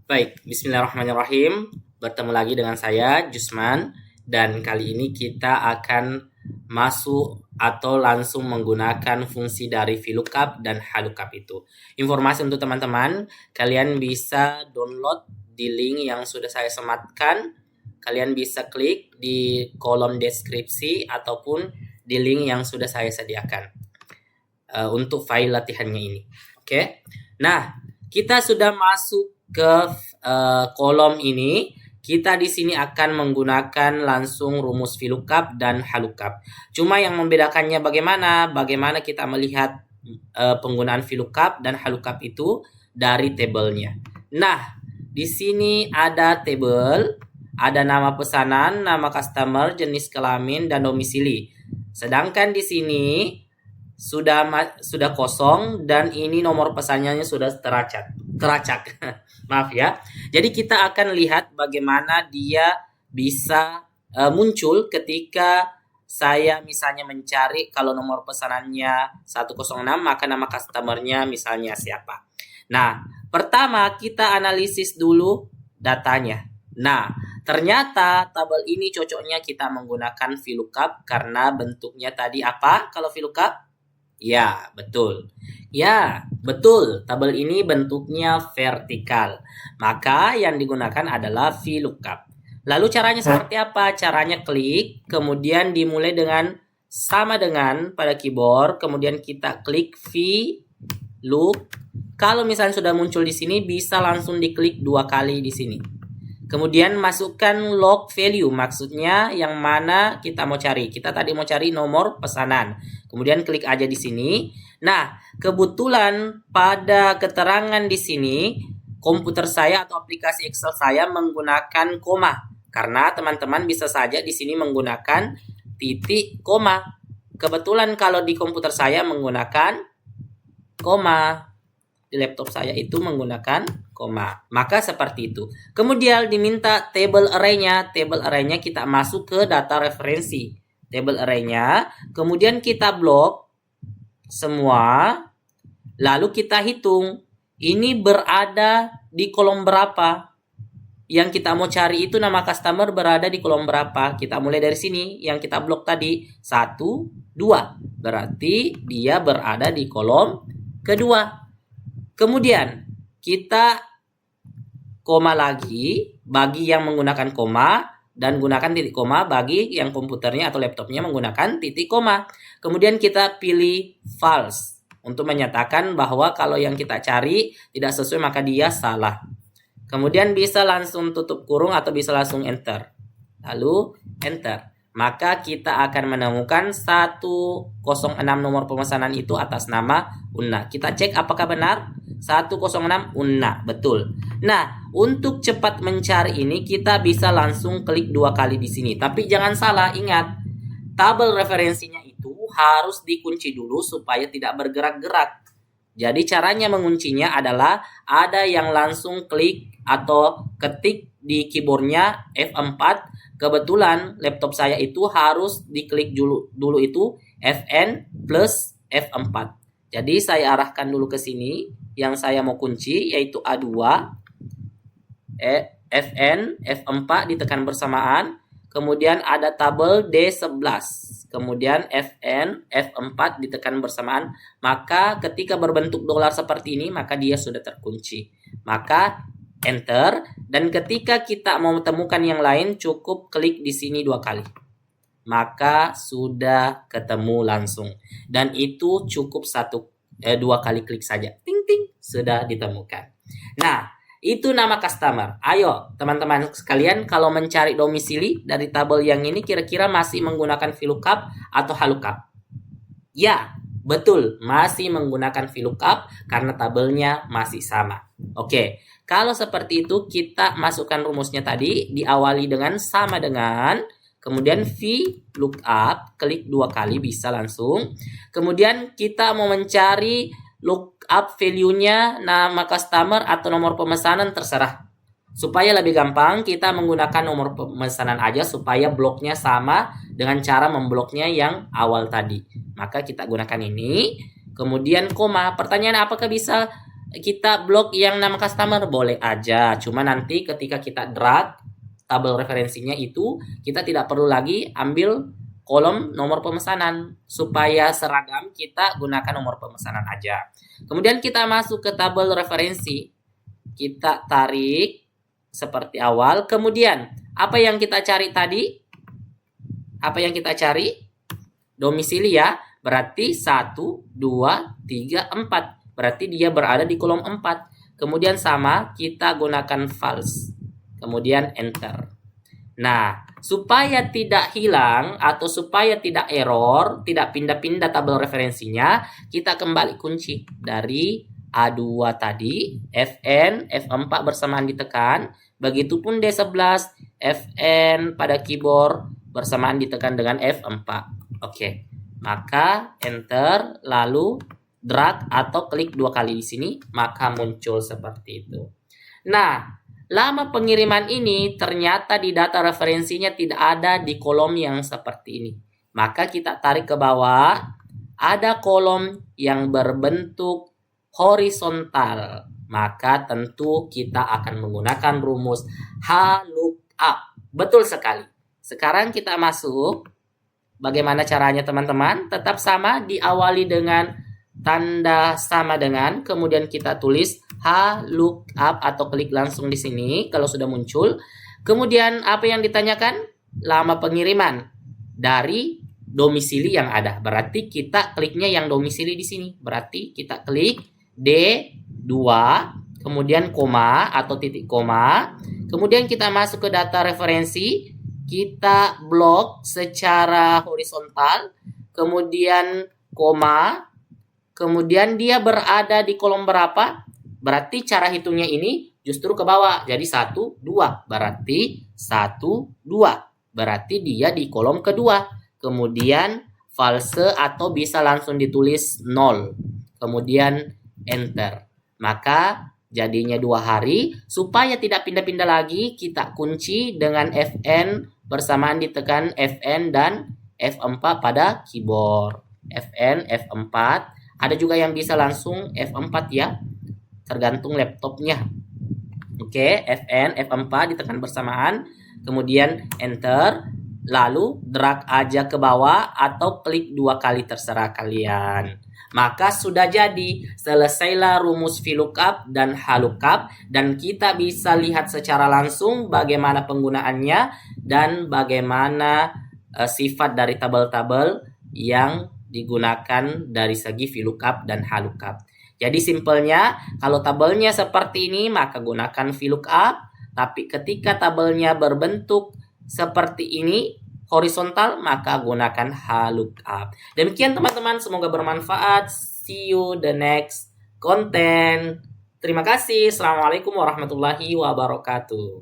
Baik, bismillahirrahmanirrahim. Bertemu lagi dengan saya, Jusman. Dan kali ini kita akan masuk atau langsung menggunakan fungsi dari VLOOKUP dan HLOOKUP itu. Informasi untuk teman-teman, kalian bisa download di link yang sudah saya sematkan. Kalian bisa klik di kolom deskripsi ataupun di link yang sudah saya sediakan untuk file latihannya ini. Oke. Nah, kita sudah masuk ke kolom ini. Kita di sini akan menggunakan langsung rumus VLOOKUP dan HLOOKUP. Cuma yang membedakannya bagaimana kita melihat penggunaan VLOOKUP dan HLOOKUP itu dari tabelnya. Nah, di sini ada tabel, ada nama pesanan, nama customer, jenis kelamin, dan domisili. Sedangkan di sini sudah kosong dan ini nomor pesanannya sudah teracak. Maaf ya. Jadi kita akan lihat bagaimana dia bisa muncul ketika saya misalnya mencari kalau nomor pesanannya 106 maka nama customernya misalnya siapa. Nah, pertama kita analisis dulu datanya. Nah, ternyata tabel ini cocoknya kita menggunakan VLOOKUP karena bentuknya tadi apa kalau VLOOKUP? Ya, betul. Ya, betul. Tabel ini bentuknya vertikal. Maka yang digunakan adalah VLOOKUP. Lalu caranya seperti apa? Caranya klik, kemudian dimulai dengan sama dengan pada keyboard, kemudian kita klik VLOOK. Kalau misalnya sudah muncul di sini, bisa langsung diklik 2 kali di sini. Kemudian masukkan log value, maksudnya yang mana kita mau cari. Kita tadi mau cari nomor pesanan. Kemudian klik aja di sini. Nah, kebetulan pada keterangan di sini, komputer saya atau aplikasi Excel saya menggunakan koma. Karena teman-teman bisa saja di sini menggunakan titik koma. Kebetulan kalau di komputer saya menggunakan koma. Di laptop saya itu menggunakan koma. Maka seperti itu. Kemudian diminta table array-nya. Table array-nya kita masuk ke data referensi. Table array-nya. Kemudian kita blok semua. Lalu kita hitung. Ini berada di kolom berapa. Yang kita mau cari itu nama customer berada di kolom berapa. Kita mulai dari sini. Yang kita blok tadi. 1, 2. Berarti dia berada di kolom kedua. Kemudian kita koma lagi bagi yang menggunakan koma dan gunakan titik koma bagi yang komputernya atau laptopnya menggunakan titik koma. Kemudian kita pilih false untuk menyatakan bahwa kalau yang kita cari tidak sesuai maka dia salah. Kemudian bisa langsung tutup kurung atau bisa langsung enter. Lalu enter. Maka kita akan menemukan 106 nomor pemesanan itu atas nama Una. Kita cek apakah benar. 106 Una, betul. Nah, untuk cepat mencari ini kita bisa langsung klik 2 kali di sini. Tapi jangan salah, ingat, tabel referensinya itu harus dikunci dulu supaya tidak bergerak-gerak. Jadi caranya menguncinya adalah ada yang langsung klik atau ketik di keyboardnya F4. Kebetulan laptop saya itu harus diklik dulu itu Fn plus F4. Jadi saya arahkan dulu ke sini yang saya mau kunci yaitu A2, Fn, F4 ditekan bersamaan, kemudian ada tabel D11, kemudian Fn, F4 ditekan bersamaan, maka ketika berbentuk dolar seperti ini maka dia sudah terkunci. Maka enter, dan ketika kita mau temukan yang lain cukup klik di sini 2 kali. Maka sudah ketemu langsung. Dan itu cukup 2 kali klik saja. Ting ting, sudah ditemukan. Nah, itu nama customer. Ayo teman-teman sekalian, kalau mencari domisili dari tabel yang ini kira-kira masih menggunakan VLOOKUP atau HLOOKUP? Ya, betul, masih menggunakan VLOOKUP karena tabelnya masih sama. Oke, kalau seperti itu kita masukkan rumusnya tadi, diawali dengan sama dengan, kemudian VLOOKUP, klik 2 kali bisa langsung. Kemudian kita mau mencari lookup value-nya nama customer atau nomor pemesanan terserah. Supaya lebih gampang kita menggunakan nomor pemesanan aja supaya bloknya sama dengan cara membloknya yang awal tadi. Maka kita gunakan ini. Kemudian koma. Pertanyaan apakah bisa kita blok yang nama customer? Boleh aja. Cuma nanti ketika kita drag tabel referensinya itu, kita tidak perlu lagi ambil kolom nomor pemesanan. Supaya seragam, kita gunakan nomor pemesanan aja. Kemudian kita masuk ke tabel referensi. Kita tarik seperti awal. Kemudian, apa yang kita cari tadi? Apa yang kita cari? Domisili ya. Berarti 1, 2, 3, 4. Berarti dia berada di kolom 4. Kemudian sama, kita gunakan false. Kemudian enter. Nah, supaya tidak hilang atau supaya tidak error, tidak pindah-pindah tabel referensinya, kita kembali kunci dari A2 tadi, Fn, F4 bersamaan ditekan. Begitupun D11, Fn pada keyboard bersamaan ditekan dengan F4. Oke, maka enter, lalu drag atau klik 2 kali di sini, maka muncul seperti itu. Nah, lama pengiriman ini ternyata di data referensinya tidak ada di kolom yang seperti ini. Maka kita tarik ke bawah, ada kolom yang berbentuk horizontal. Maka tentu kita akan menggunakan rumus HLOOKUP. Betul sekali. Sekarang kita masuk. Bagaimana caranya teman-teman? Tetap sama, diawali dengan tanda sama dengan, kemudian kita tulis HLOOKUP atau klik langsung di sini kalau sudah muncul. Kemudian apa yang ditanyakan? Lama pengiriman dari domisili yang ada. Berarti kita kliknya yang domisili di sini. Berarti kita klik D2, kemudian koma atau titik koma. Kemudian kita masuk ke data referensi, kita blok secara horizontal, kemudian koma. Kemudian dia berada di kolom berapa? Berarti cara hitungnya ini justru ke bawah. Jadi 1, 2. Berarti 1, 2. Berarti dia di kolom kedua. Kemudian false atau bisa langsung ditulis 0. Kemudian enter. Maka jadinya 2 hari. Supaya tidak pindah-pindah lagi, kita kunci dengan Fn bersamaan ditekan Fn dan F4 pada keyboard. Fn, F4. Ada juga yang bisa langsung F4 ya, tergantung laptopnya. Oke, Fn, F4 ditekan bersamaan, kemudian enter, lalu drag aja ke bawah atau klik 2 kali terserah kalian. Maka sudah jadi, selesailah rumus VLOOKUP dan HLOOKUP, dan kita bisa lihat secara langsung bagaimana penggunaannya dan bagaimana sifat dari tabel-tabel yang digunakan dari segi VLOOKUP dan HLOOKUP. Jadi simpelnya, kalau tabelnya seperti ini maka gunakan VLOOKUP, tapi ketika tabelnya berbentuk seperti ini horizontal maka gunakan HLOOKUP. Demikian teman-teman, semoga bermanfaat. See you the next content. Terima kasih. Assalamualaikum warahmatullahi wabarakatuh.